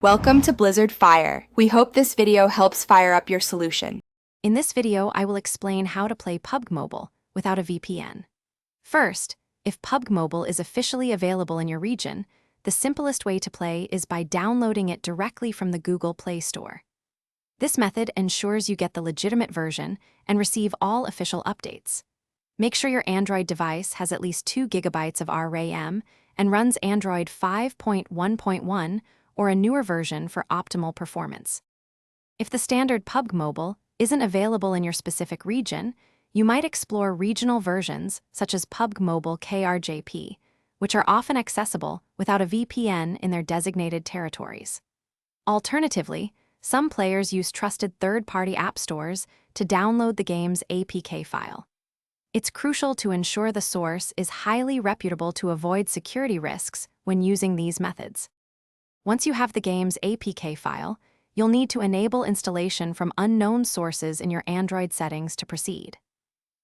Welcome to Blizzard Fire. We hope this video helps fire up your solution. In this video, I will explain how to play PUBG Mobile without a VPN. First, if PUBG Mobile is officially available in your region, the simplest way to play is by downloading it directly from the Google Play Store. This method ensures you get the legitimate version and receive all official updates. Make sure your Android device has at least 2 GB of RAM and runs Android 5.1.1 or a newer version for optimal performance. If the standard PUBG Mobile isn't available in your specific region, you might explore regional versions such as PUBG Mobile KRJP, which are often accessible without a VPN in their designated territories. Alternatively, some players use trusted third-party app stores to download the game's APK file. It's crucial to ensure the source is highly reputable to avoid security risks when using these methods. Once you have the game's APK file, you'll need to enable installation from unknown sources in your Android settings to proceed.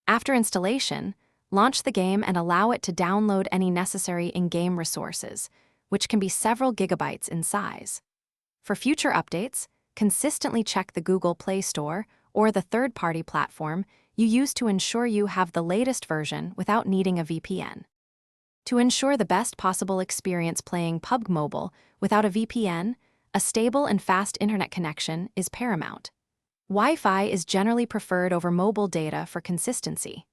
After installation, launch the game and allow it to download any necessary in-game resources, which can be several gigabytes in size. For future updates, consistently check the Google Play Store or the third-party platform you use to ensure you have the latest version without needing a VPN. To ensure the best possible experience playing PUBG Mobile without a VPN, a stable and fast internet connection is paramount. Wi-Fi is generally preferred over mobile data for consistency.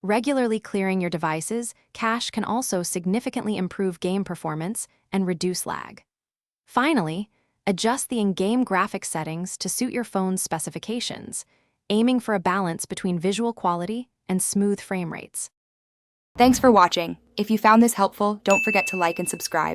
Regularly clearing your device's cache can also significantly improve game performance and reduce lag. Finally, adjust the in-game graphics settings to suit your phone's specifications, aiming for a balance between visual quality and smooth frame rates. Thanks for watching. If you found this helpful, don't forget to like and subscribe.